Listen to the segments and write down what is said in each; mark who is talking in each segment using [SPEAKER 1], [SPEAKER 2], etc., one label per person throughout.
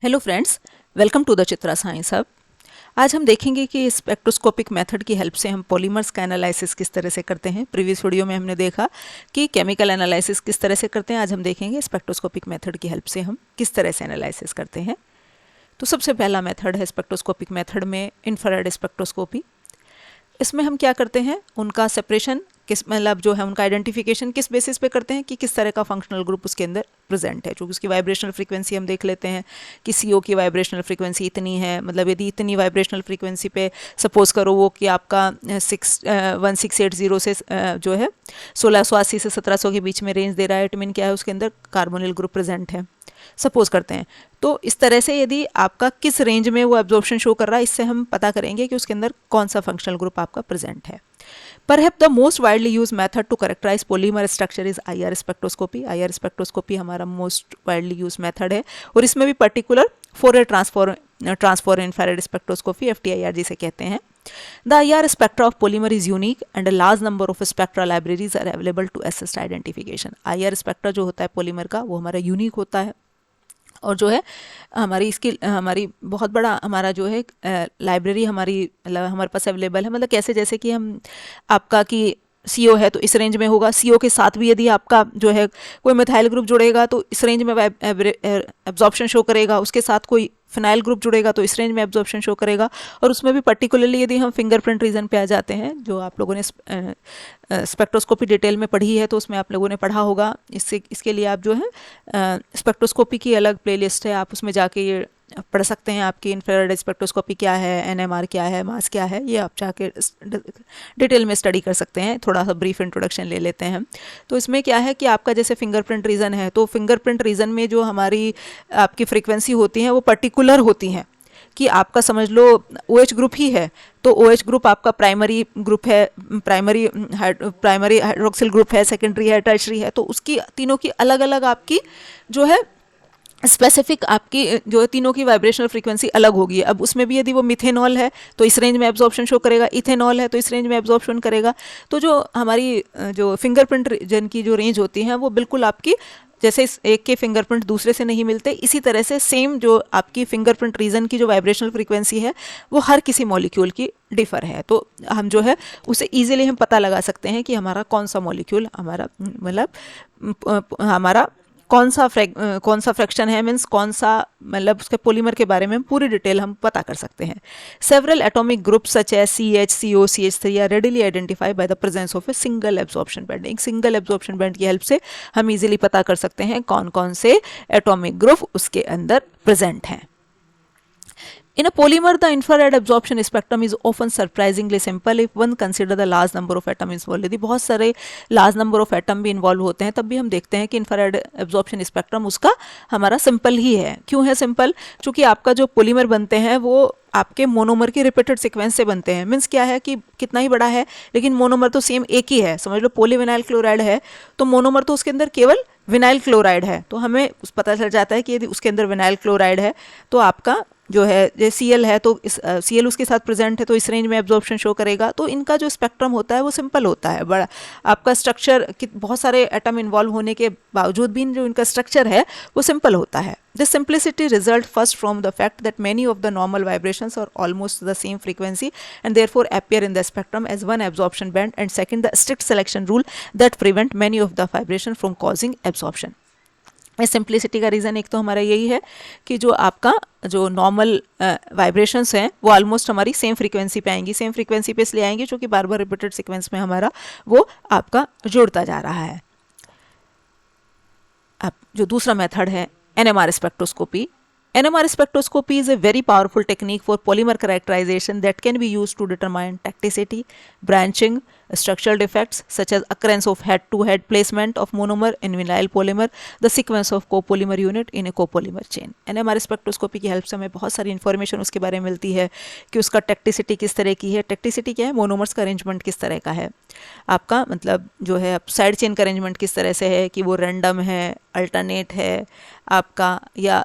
[SPEAKER 1] Hello friends, welcome to the Chitra science hub. आज हम देखेंगे कि स्पेक्ट्रोस्कोपिक मेथड की हेल्प से हम पॉलीमर्स का एनालिसिस किस तरह से करते हैं। प्रीवियस वीडियो में हमने देखा कि केमिकल एनालिसिस किस तरह से करते हैं। आज हम देखेंगे स्पेक्ट्रोस्कोपिक मेथड की हेल्प से हम किस तरह से एनालिसिस करते हैं। तो सबसे पहला मेथड है स्पेक्ट्रोस्कोपिक मेथड में इंफ्रारेड स्पेक्ट्रोस्कोपी। इसमें हम क्या करते हैं, उनका सेपरेशन किस मतलब जो है उनका आइडेंटिफिकेशन किस बेसिस पे करते हैं कि किस तरह का फंक्शनल ग्रुप उसके अंदर प्रेजेंट है। क्योंकि उसकी वाइब्रेशनल फ्रीक्वेंसी हम देख लेते हैं कि CO की वाइब्रेशनल फ्रीक्वेंसी इतनी है, मतलब यदि इतनी वाइब्रेशनल फ्रीक्वेंसी पे सपोज करो वो कि आपका 1680 से जो है 1680 से 1700 के बीच में रेंज दे रहा है, इट मीन क्या है उसके अंदर कार्बोनिल ग्रुप प्रेजेंट है सपोज करते हैं। तो इस तरह से यदि आपका किस रेंज में वो एब्जॉर्प्शन शो कर रहा है, इससे हम पता करेंगे कि उसके अंदर कौन सा फंक्शनल ग्रुप आपका प्रेजेंट है। Perhaps the most widely used method to characterize polymer structure is IR spectroscopy. IR spectroscopy हमारा most widely used method है और इसमें भी particular Fourier transfer infrared spectroscopy FTIR जिसे कहते हैं। The IR spectra of polymer is unique and a large number of spectra libraries are available to assist identification. IR spectra जो होता है polymer का वो हमारा unique होता है और जो है हमारी बहुत बड़ा हमारा जो है लाइब्रेरी हमारी मतलब हमारे पास अवेलेबल है। मतलब कैसे, जैसे कि हम आपका कि CO है तो इस रेंज में होगा, CO के साथ भी यदि आपका जो है कोई मिथाइल ग्रुप जुड़ेगा तो इस रेंज में एब्जॉर्प्शन शो करेगा, उसके साथ कोई फिनाइल ग्रुप जुड़ेगा तो इस रेंज में एब्जॉर्प्शन शो करेगा। और उसमें भी पर्टिकुलरली यदि हम फिंगरप्रिंट रीजन पे आ जाते हैं, जो आप लोगों ने स्पेक्ट्रोस्कोपी डिटेल में पढ़ी है तो उसमें आप लोगों ने पढ़ा होगा। इसके लिए आप जो है स्पेक्ट्रोस्कोपी की अलग प्लेलिस्ट है, आप उसमें जाके ये पढ़ सकते हैं। आपकी इंफ्रारेड स्पेक्ट्रोस्कोपी क्या है, NMR क्या है, मास क्या है, ये आप जाके डिटेल में स्टडी कर सकते हैं। थोड़ा सा ब्रीफ इंट्रोडक्शन ले लेते हैं। तो इसमें क्या है कि आपका जैसे फिंगरप्रिंट रीजन है तो फिंगरप्रिंट रीजन में जो हमारी आपकी फ्रीक्वेंसी होती है वो पर्टिकुलर होती हैं कि आपका समझ लो OH ग्रुप ही है तो OH ग्रुप आपका प्राइमरी ग्रुप है, प्राइमरी हाइड्रोक्सिल ग्रुप है, सेकेंडरी है, टर्शरी है। तो उसकी तीनों की अलग अलग आपकी जो है स्पेसिफिक आपकी जो तीनों की वाइब्रेशनल फ्रीक्वेंसी अलग होगी। अब उसमें भी यदि वो मिथेनॉल है तो इस रेंज में एब्जॉर्प्शन शो करेगा, इथेनॉल है तो इस रेंज में एब्जॉर्प्शन करेगा। तो जो हमारी जो फिंगरप्रिंट रीजन की जो रेंज होती है वो बिल्कुल आपकी जैसे एक के फिंगरप्रिंट दूसरे से नहीं मिलते, इसी तरह से सेम जो आपकी फिंगरप्रिंट रीजन की जो वाइब्रेशनल फ्रीक्वेंसी है वो हर किसी मॉलिक्यूल की डिफर है। तो हम जो है उसे इजीली हम पता लगा सकते हैं कि हमारा कौन सा मॉलिक्यूल हमारा मतलब हमारा कौन सा फ्रैक्शन है, मीन्स कौन सा मतलब उसके पॉलीमर के बारे में पूरी डिटेल हम पता कर सकते हैं। Several atomic groups such as CH, CO, CH3 are readily identify by the presence of a single absorption band. एक सिंगल एब्जॉर्प्शन बैंड की हेल्प से हम इजीली पता कर सकते हैं कौन कौन से एटॉमिक ग्रुप उसके अंदर प्रेजेंट हैं। In a polymer, the infrared absorption spectrum is often surprisingly simple if one consider the large number of atoms involved. यदि बहुत सारे large number of atom भी इन्वॉल्व होते हैं तब भी हम देखते हैं कि infrared absorption spectrum उसका हमारा सिंपल ही है। क्यों है सिंपल? क्योंकि आपका जो पोलीमर बनते हैं वो आपके मोनोमर के रिपीटेड सीक्वेंस से बनते हैं। मीन्स क्या है कि कितना ही बड़ा है लेकिन मोनोमर तो सेम एक ही है। समझ लो पॉलीविनाइल क्लोराइड है तो मोनोमर तो उसके अंदर केवल विनाइल क्लोराइड है, तो हमें पता चल जाता है कि यदि उसके अंदर विनाइल क्लोराइड है तो आपका जो है जैसे Cl है तो इस Cl उसके साथ प्रेजेंट है तो इस रेंज में एब्जॉर्प्शन शो करेगा। तो इनका जो स्पेक्ट्रम होता है वो सिंपल होता है। बड़ा आपका स्ट्रक्चर बहुत सारे एटम इन्वॉल्व होने के बावजूद भी जो इनका स्ट्रक्चर है वो सिंपल होता है। This simplicity result first from the fact that many of the normal vibrations are almost the same frequency and therefore appear in the spectrum as one absorption band, and second the strict selection rule that prevent many of the vibration from causing absorption. इस simplicity का reason एक तो हमारा यही है कि जो आपका जो नॉर्मल वाइब्रेशंस हैं वो ऑलमोस्ट हमारी सेम फ्रीक्वेंसी पे आएंगी। सेम फ्रीक्वेंसी पे इसलिए आएंगी क्योंकि बार बार रिपीटेड सीक्वेंस में हमारा वो आपका जुड़ता जा रहा है। अब जो दूसरा मेथड है NMR spectroscopy. NMR spectroscopy is a very powerful technique for polymer characterization that can be used to determine tacticity, branching, structural defects such as occurrence of head-to-head placement of monomer in vinyl polymer, the sequence of copolymer unit in a copolymer chain. NMR spectroscopy की help से हमें बहुत सारी information उसके बारे में मिलती है कि उसका टेक्टिसिटी किस तरह की है। टेक्टिसिटी क्या है? मोनोमर्स का अरेंजमेंट किस तरह का है, आपका मतलब जो है साइड चेन का अरेंजमेंट किस तरह से है, कि वो रैंडम है, अल्टरनेट है आपका, या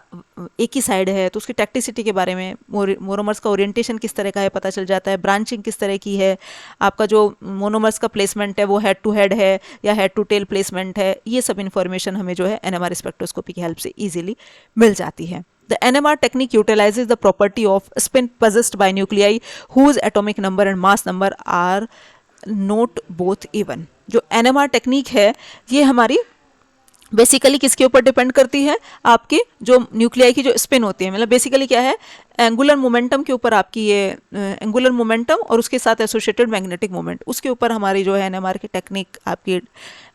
[SPEAKER 1] एक ही साइड है। तो उसकी टेक्टिसिटी के बारे में, मोनोमर्स का ओरिएंटेशन किस तरह का है पता चल जाता है। ब्रांचिंग किस तरह की है, आपका जो मोनोमर्स का प्लेसमेंट है वो हेड टू हेड है या हेड टू टेल प्लेसमेंट है। ये सब इन्फॉर्मेशन हमें जो है NMR स्पेक्ट्रोस्कोपी की हेल्प से इजीली मिल जाती है। The NMR technique utilizes the property of spin possessed by nuclei whose atomic number and mass number are not both even. जो NMR टेक्निक है ये हमारी बेसिकली किसके ऊपर डिपेंड करती है, आपकी जो न्यूक्लियाई की जो स्पिन होती है, मतलब बेसिकली क्या है, एंगुलर मोमेंटम के ऊपर आपकी ये एंगुलर मोमेंटम और उसके साथ एसोसिएटेड मैग्नेटिक मोमेंट, उसके ऊपर हमारी जो है एनएमआर की टेक्निक आपकी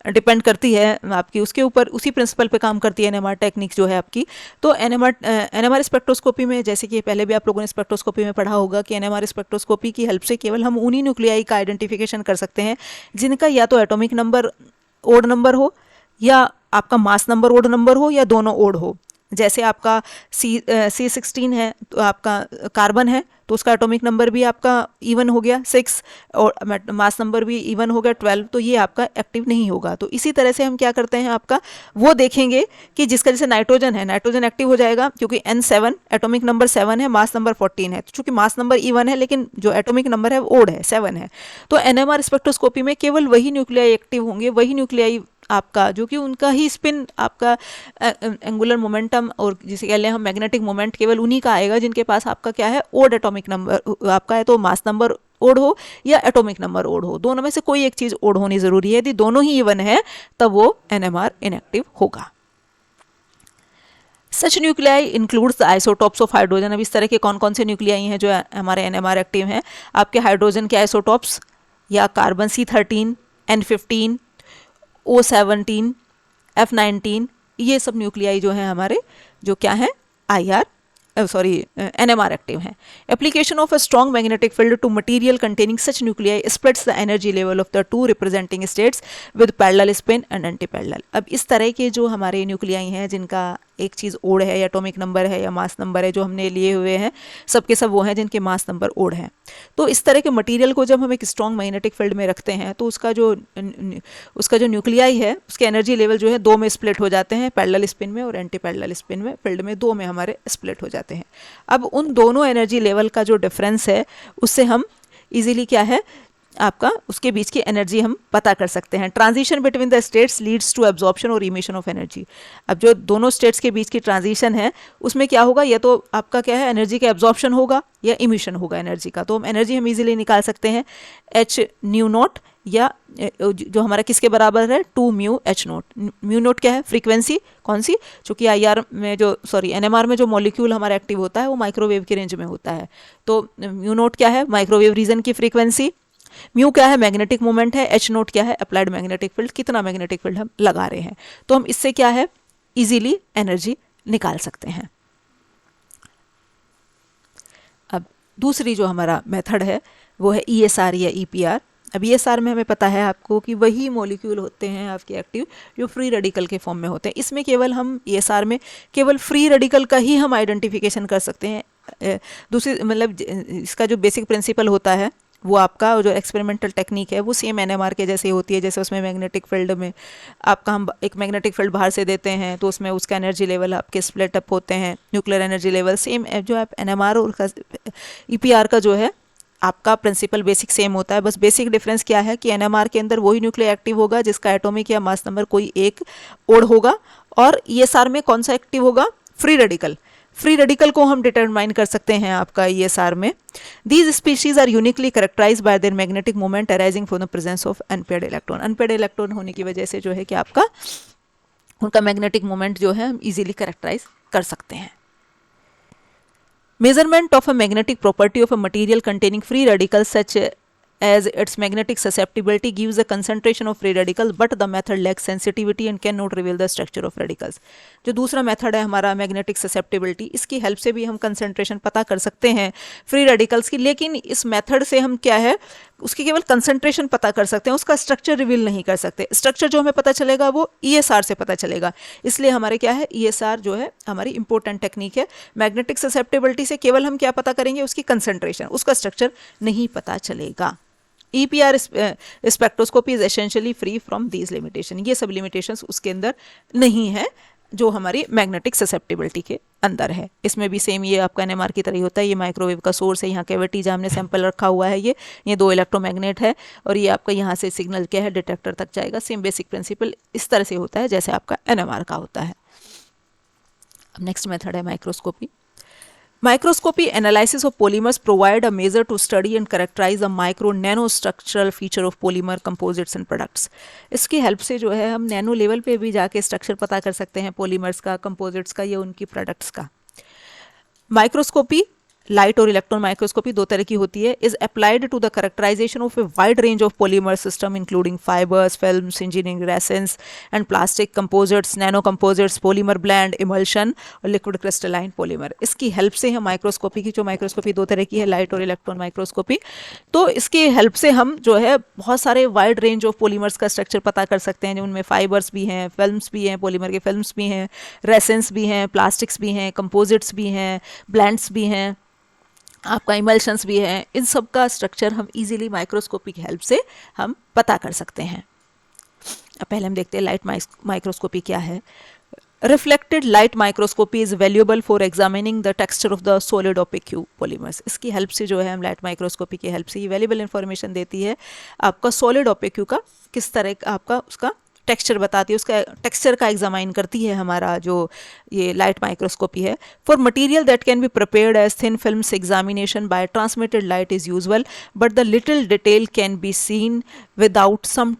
[SPEAKER 1] डिपेंड करती है, आपकी उसके ऊपर उसी प्रिंसिपल पे काम करती है एनएमआर टेक्निक जो है आपकी। तो एनएमआर स्पेक्ट्रोस्कोपी में, जैसे कि पहले भी आप लोगों ने स्पेक्ट्रोस्कोपी में पढ़ा होगा कि एनएमआर स्पेक्ट्रोस्कोपी की हेल्प से केवल हम उन्हीं न्यूक्लियाई का आइडेंटिफिकेशन कर सकते हैं जिनका या तो एटॉमिक नंबर ओड नंबर हो या आपका मास नंबर ओड नंबर हो या दोनों ओड हो। जैसे आपका C16 है तो आपका कार्बन है तो उसका एटॉमिक नंबर भी आपका इवन हो गया 6 और मास नंबर भी इवन हो गया 12, तो ये आपका एक्टिव नहीं होगा। तो इसी तरह से हम क्या करते हैं, आपका वो देखेंगे कि जिसका जैसे नाइट्रोजन है, नाइट्रोजन एक्टिव हो जाएगा क्योंकि N7 एटॉमिक नंबर 7 है, मास नंबर 14 है। तो चूंकि मास नंबर इवन है लेकिन जो एटॉमिक नंबर है ओड है, 7 है, तो एनएमआर स्पेक्ट्रोस्कोपी में केवल वही न्यूक्लियाई एक्टिव होंगे, वही न्यूक्लियाई आपका जो कि उनका ही स्पिन आपका एंगुलर मोमेंटम और जिसे कह लें हम मैग्नेटिक मोमेंट केवल उन्हीं का आएगा जिनके पास आपका क्या है, ओड एटॉमिक नंबर आपका है, तो मास नंबर ओड हो या एटॉमिक नंबर ओड हो, दोनों में से कोई एक चीज ओड होनी जरूरी है। यदि दोनों ही इवन है तब वो एनएमआर इनएक्टिव होगा। Such nuclei includes the isotopes of hydrogen. अब इस तरह के कौन कौन से न्यूक्लियाई हैं जो हमारे एनएमआर एक्टिव हैं, आपके हाइड्रोजन के आइसोटॉप्स या carbon C13, N15, O17, F19, ये सब न्यूक्लियाई जो हैं हमारे जो क्या है एनएमआर एक्टिव हैं। Application of a strong magnetic field to material containing such nuclei spreads the energy level of the two representing states with parallel spin and anti parallel. अब इस तरह के जो हमारे न्यूक्लियाई हैं जिनका एक चीज़ ओड है या एटॉमिक नंबर है या मास नंबर है, जो हमने लिए हुए हैं सबके सब वो हैं जिनके मास नंबर ओड हैं। तो इस तरह के मटेरियल को जब हम एक स्ट्रॉन्ग मैग्नेटिक फील्ड में रखते हैं तो उसका जो न्यूक्लियाई है उसके एनर्जी लेवल जो है दो में स्प्लिट हो जाते हैं, पैरेलल स्पिन में और एंटी पैरेलल स्पिन में, फील्ड में दो में हमारे स्प्लिट हो जाते हैं। अब उन दोनों एनर्जी लेवल का जो डिफरेंस है उससे हम इजीली क्या है आपका उसके बीच की एनर्जी हम पता कर सकते हैं। Transition between the states leads to absorption और इमिशन ऑफ एनर्जी। अब जो दोनों स्टेट्स के बीच की ट्रांजिशन है उसमें क्या होगा, या तो आपका क्या है एनर्जी का एब्जॉर्प्शन होगा या इमिशन होगा एनर्जी का। तो हम एनर्जी हम इजीली निकाल सकते हैं H न्यू नॉट, या जो हमारा किसके बराबर है 2 mu H not. Mu naught क्या है, फ्रीक्वेंसी कौन सी, चूंकि IR में जो NMR में जो मॉलिक्यूल हमारा एक्टिव होता है वो माइक्रोवेव की रेंज में होता है। तो म्यू नॉट क्या है, माइक्रोवेव रीजन की फ्रीक्वेंसी, म्यू क्या है मैग्नेटिक मोमेंट है, H नोट क्या है अप्लाइड मैग्नेटिक फील्ड, कितना मैग्नेटिक फील्ड हम लगा रहे हैं। तो हम इससे क्या है इजीली एनर्जी निकाल सकते हैं। अब दूसरी जो हमारा मेथड है वो है ESR या EPR। अब ESR में हमें पता है आपको कि वही मॉलिक्यूल होते हैं आपके एक्टिव जो फ्री रेडिकल के फॉर्म में होते हैं। इसमें केवल हम ESR में केवल फ्री रेडिकल का ही हम आइडेंटिफिकेशन कर सकते हैं। दूसरी मतलब इसका जो बेसिक प्रिंसिपल होता है वो आपका जो एक्सपेरिमेंटल टेक्निक है वो सेम एनएमआर के जैसे होती है। जैसे उसमें मैग्नेटिक फील्ड में आपका हम एक मैग्नेटिक फील्ड बाहर से देते हैं तो उसमें उसका एनर्जी लेवल आपके स्प्लिट अप होते हैं, न्यूक्लियर एनर्जी लेवल सेम जो आप एनएमआर और EPR का जो है आपका प्रिंसिपल बेसिक सेम होता है। बस बेसिक डिफरेंस क्या है कि एनएमआर के अंदर वही न्यूक्लियर एक्टिव होगा जिसका एटॉमिक या मास नंबर कोई एक ओड होगा, और ESR में कौन सा एक्टिव होगा, फ्री रेडिकल। फ्री रेडिकल को हम डिटरमाइन कर सकते हैं आपका ESR में। These species are uniquely characterise by their magnetic moment arising from the presence of unpaired electron. Unpaired electron होने की वजह से जो है कि आपका उनका मैग्नेटिक मोमेंट जो है हम इजीली करेक्टराइज कर सकते हैं। Measurement of a magnetic property of a material containing free radicals such as its magnetic susceptibility gives a concentration of free radicals, but the method lacks sensitivity and cannot reveal the structure of radicals। जो दूसरा method है हमारा magnetic susceptibility, इसकी help से भी हम concentration पता कर सकते हैं फ्री रेडिकल्स की, लेकिन इस मेथड से हम क्या है उसकी केवल कंसंट्रेशन पता कर सकते हैं, उसका स्ट्रक्चर रिवील नहीं कर सकते। स्ट्रक्चर जो हमें पता चलेगा वो ESR से पता चलेगा। इसलिए हमारे क्या है ESR जो है हमारी इंपॉर्टेंट टेक्निक है। मैग्नेटिक ससेप्टिबिलिटी से केवल हम क्या पता करेंगे, उसकी कंसंट्रेशन, उसका स्ट्रक्चर नहीं पता चलेगा। EPR spectroscopy is essentially free from these limitation. ये सब लिमिटेशंस उसके अंदर नहीं है जो हमारी मैग्नेटिक ससेप्टिबिलिटी के अंदर है। इसमें भी सेम ये आपका NMR की तरह ही होता है। ये माइक्रोवेव का सोर्स है, यहाँ कैविटी जहाँ हमने सैंपल रखा हुआ है, ये 2 इलेक्ट्रोमैग्नेट है और ये आपका यहाँ से सिग्नल क्या है डिटेक्टर तक जाएगा। सेम बेसिक प्रिंसिपल इस तरह से होता है जैसे आपका NMR का होता है। अब नेक्स्ट मेथड है microscopy. Microscopy analysis of polymers provide a measure to study and characterize the micro nanostructural feature of polymer composites and products. इसकी हेल्प से जो है हम नैनो लेवल पे भी जाके स्ट्रक्चर पता कर सकते हैं पॉलीमर्स का, कंपोजिट्स का या उनकी प्रोडक्ट्स का. माइक्रोस्कोपी, लाइट और इलेक्ट्रॉन माइक्रोस्कोपी दो तरह की होती है. Is applied to the characterisation of a wide range of polymer system including fibres, films, engineering resins and plastic composites, nano composites, polymer blend, emulsion और लिक्विड क्रिस्टलाइन पॉलीमर. इसकी help से हम microscopy की, जो माइक्रोस्कोपी दो तरह की है, लाइट और इलेक्ट्रॉन माइक्रोस्कोपी, तो इसकी हेल्प से हम जो है बहुत सारे वाइड रेंज ऑफ पॉलीमर्स का स्ट्रक्चर पता कर सकते हैं. उनमें फाइबर्स भी हैं, फिल्म्स भी हैं, पॉलीमर के फिल्म्स भी हैं, रेसेंस भी हैं, प्लास्टिक्स भी हैं, कंपोजिट्स भी हैं, ब्लेंड्स भी हैं, आपका इमल्शंस भी है. इन सब का स्ट्रक्चर हम इजीली माइक्रोस्कोपी की हेल्प से हम पता कर सकते हैं. अब पहले हम देखते हैं लाइट माइक्रोस्कोपी क्या है. Reflected light microscopy is valuable for examining the texture of the solid opaque polymers. इसकी हेल्प से जो है हम लाइट माइक्रोस्कोपी की हेल्प से ये वैल्यूएबल इंफॉर्मेशन देती है आपका सॉलिड ओपेक का किस तरह का आपका उसका टेक्सचर बताती है, उसका टेक्सचर का एग्जामाइन करती है हमारा जो ये लाइट माइक्रोस्कोपी है. For material that can be prepared as thin films examination by transmitted light is usual but the little detail can be seen without some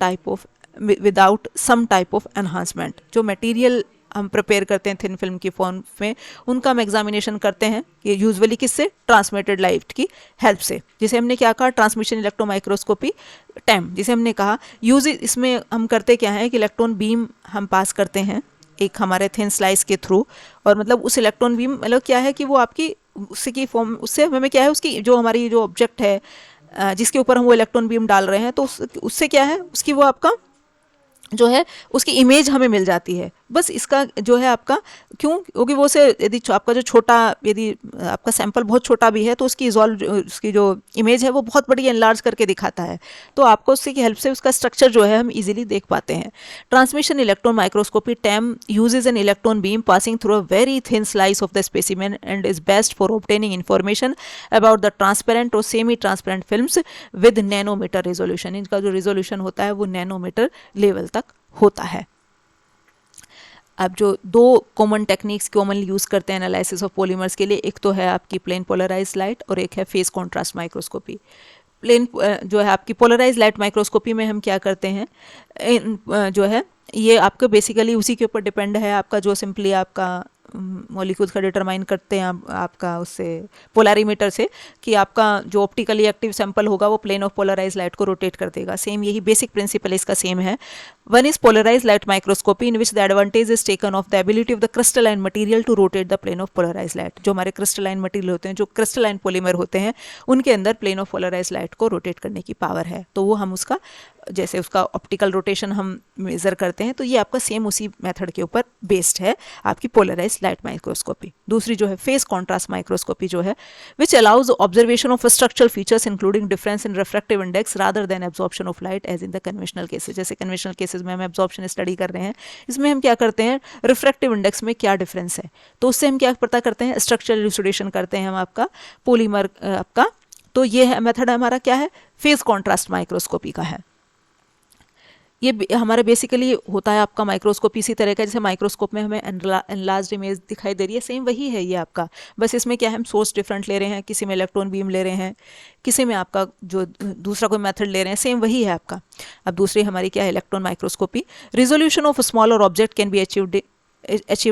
[SPEAKER 1] type of enhancement. जो material हम prepare करते हैं thin film की form में, उनका हम examination करते हैं ये यूजुअली किससे, ट्रांसमिटेड लाइट की हेल्प से, जिसे हमने क्या कहा, ट्रांसमिशन इलेक्ट्रो माइक्रोस्कोपी टैम, जिसे हमने कहा. यूज इसमें हम करते क्या है कि इलेक्ट्रॉन बीम हम पास करते हैं एक हमारे थिन स्लाइस के थ्रू, और मतलब उस इलेक्ट्रॉन बीम मतलब क्या है कि वो आपकी उसकी फॉर्म, उससे हमें क्या है, उसकी जो हमारी जो ऑब्जेक्ट है जिसके ऊपर हम वो इलेक्ट्रॉन बीम डाल रहे हैं, तो उससे क्या है, उसकी वो आपका जो है उसकी इमेज हमें मिल जाती है. बस इसका जो है आपका क्यों, क्योंकि वो से यदि आपका जो छोटा, यदि आपका सैंपल बहुत छोटा भी है तो उसकी उसकी जो इमेज है वो बहुत बड़ी एनलार्ज करके दिखाता है, तो आपको उसकी हेल्प से उसका स्ट्रक्चर जो है हम इजीली देख पाते हैं. Transmission electron microscopy TEM uses an electron beam passing through a very thin slice of the specimen and is best for obtaining information about the transparent और semi transparent films with nanometre resolution. इनका जो resolution होता है वो nanometre level तक होता है. अब जो दो कॉमन टेक्निक्स कॉमनली यूज़ करते हैं एनालिसिस ऑफ पॉलीमर्स के लिए, एक तो है आपकी प्लेन पोलराइज लाइट और एक है फेस कॉन्ट्रास्ट माइक्रोस्कोपी. प्लेन जो है आपकी पोलराइज लाइट माइक्रोस्कोपी में हम क्या करते हैं, जो है ये आपका बेसिकली उसी के ऊपर डिपेंड है आपका, जो सिंपली आपका मॉलिक्यूल्स का डिटरमाइन करते हैं आपका उससे पोलैरिमीटर से, कि आपका जो ऑप्टिकली एक्टिव सैंपल होगा वो प्लेन ऑफ पोलराइज लाइट को रोटेट कर देगा. सेम यही बेसिक प्रिंसिपल इसका सेम है. One is polarise light microscopy in which the advantage is taken of the ability of the crystalline material to rotate the plane of polarise light. जो हमारे crystalline material होते हैं, जो crystalline polymer होते हैं, उनके अंदर प्लेन ऑफ पोलराइज लाइट को रोटेट करने की पावर है. तो वो हम उसका जैसे उसका ऑप्टिकल रोटेशन हम मेजर करते हैं, तो ये आपका सेम उसी मेथड के ऊपर बेस्ड है आपकी पोलराइज लाइट माइक्रोस्कोपी. दूसरी जो है फेस कॉन्ट्रास्ट माइक्रोस्कोपी जो है, which allows observation of structural features including difference in refractive index rather than absorption of light as in the conventional cases. जैसे कन्वेंशनल केसेस में हम एब्जॉर्प्शन स्टडी कर रहे हैं, इसमें हम क्या करते हैं, रिफ्रैक्टिव इंडेक्स में क्या डिफरेंस है, तो उससे हम क्या पता करते हैं, स्ट्रक्चरल इलुसिडेशन करते हैं हम आपका पॉलीमर आपका. तो ये है मेथड हमारा क्या है, फेस कॉन्ट्रास्ट माइक्रोस्कोपी का है. ये हमारा बेसिकली होता है आपका माइक्रोस्कोप इसी तरह का, जैसे माइक्रोस्कोप में हमें एनलार्ज्ड इमेज दिखाई दे रही है, सेम वही है ये आपका. बस इसमें क्या है, हम सोर्स डिफरेंट ले रहे हैं, किसी में इलेक्ट्रॉन बीम ले रहे हैं, किसी में आपका जो दूसरा कोई मेथड ले रहे हैं, सेम वही है आपका. अब दूसरी हमारी क्या है, electron microscopy. Resolution of smaller object can be achieved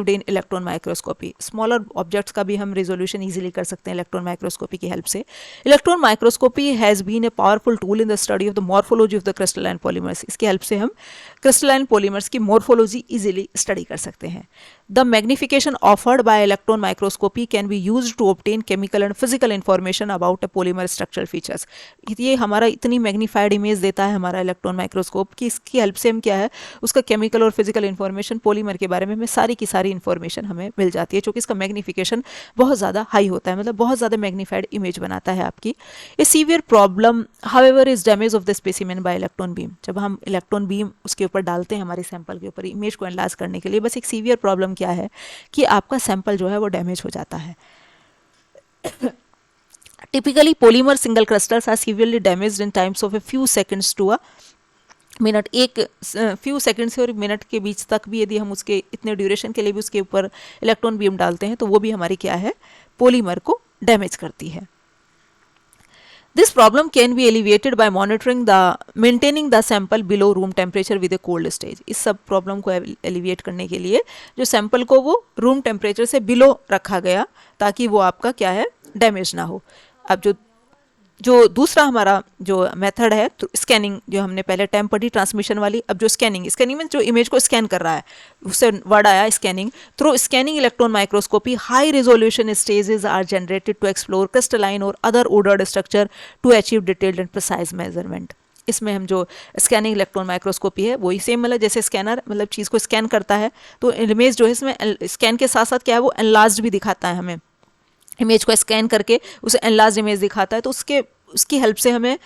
[SPEAKER 1] in electron microscopy. Smaller objects का भी हम रिजोल्यूशन इजीली कर सकते हैं इलेक्ट्रॉन माइक्रोस्कोपी की हेल्प से. Electron microscopy has been a powerful tool in the study of the morphology of the crystalline polymers. इसकी help से हम क्रिस्टलाइन पॉलीमर्स की मॉर्फोलॉजी इजीली स्टडी कर सकते हैं. The magnification offered by electron microscopy can be used to obtain chemical and physical information about a polymer structural features. ये हमारा इतनी मैग्नीफाइड इमेज देता है हमारा इलेक्ट्रॉन माइक्रोस्कोप कि इसकी हेल्प से हम क्या है, उसका केमिकल और फिजिकल इंफॉर्मेशन पॉलीमर के बारे में हमें सारी की सारी इंफॉर्मेशन हमें मिल जाती है, क्योंकि इसका मैग्निफिकेशन बहुत ज़्यादा हाई होता है, मतलब बहुत ज़्यादा मैग्नीफाइड इमेज बनाता है आपकी. ए severe problem however is damage of the specimen bye electron beam. जब हम इलेक्ट्रॉन बीम उसके ऊपर डालते हैं हमारे सैंपल के ऊपर इमेज को एनालाइज करने के लिए, बस एक सीवियर प्रॉब्लम क्या है कि आपका सैंपल जो है वो डैमेज हो जाता है. Typically polymer single crystals are severely damaged in times of a few seconds to a minute, एक फ्यू सेकंड से और मिनट के बीच तक भी यदि हम उसके इतने ड्यूरेशन के लिए भी उसके ऊपर इलेक्ट्रॉन बीम डालते हैं तो वो भी हमारी क्या है, पॉलीमर को डैमेज करती है। This problem can be alleviated by monitoring the maintaining the sample below room temperature with a cold stage. इस सब प्रॉब्लम को एलिविएट करने के लिए जो सैंपल को वो रूम टेम्परेचर से बिलो रखा गया ताकि वो आपका क्या है, डैमेज ना हो। अब जो दूसरा हमारा जो मेथड है तो स्कैनिंग, जो हमने पहले टर्म पढ़ी ट्रांसमिशन वाली, अब जो स्कैनिंग में जो इमेज को स्कैन कर रहा है, उससे वर्ड आया scanning. Through scanning electron microscopy high resolution stages are generated to explore crystalline और other ordered structure to achieve detailed and precise measurement. इसमें हम जो स्कैनिंग इलेक्ट्रॉन माइक्रोस्कोपी है वही सेम, मतलब जैसे स्कैनर मतलब चीज़ को स्कैन करता है तो इमेज जो है इसमें स्कैन के साथ साथ क्या है, वो एनलार्ज्ड भी दिखाता है हमें। इमेज को स्कैन करके उसे एनलार्ज इमेज दिखाता है, तो उसकी हेल्प से हमें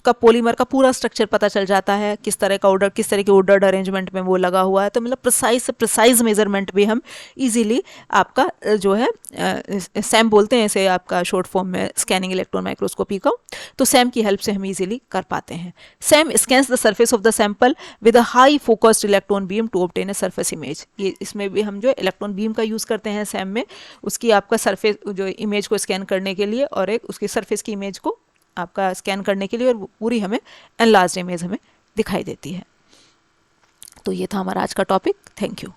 [SPEAKER 1] का पॉलीमर का पूरा स्ट्रक्चर पता चल जाता है, किस तरह का ऑर्डर, किस तरह के ऑर्डर्ड अरेंजमेंट में वो लगा हुआ है। तो मतलब प्रिसाइज मेजरमेंट भी हम इजीली आपका जो है सैम बोलते हैं इसे आपका शॉर्ट फॉर्म में स्कैनिंग इलेक्ट्रॉन माइक्रोस्कोपी को, तो सैम की हेल्प से हम इजीली कर पाते हैं। SEM scans the surface of the sample with a high focused electron beam to obtain a surface image. ये इसमें भी हम जो इलेक्ट्रॉन बीम का यूज़ करते हैं सैम में, उसकी आपका सरफेस जो इमेज को स्कैन करने के लिए और एक उसकी सरफेस की इमेज को आपका स्कैन करने के लिए, और पूरी हमें एनलार्ज्ड इमेज हमें दिखाई देती है। तो ये था हमारा आज का टॉपिक। Thank you.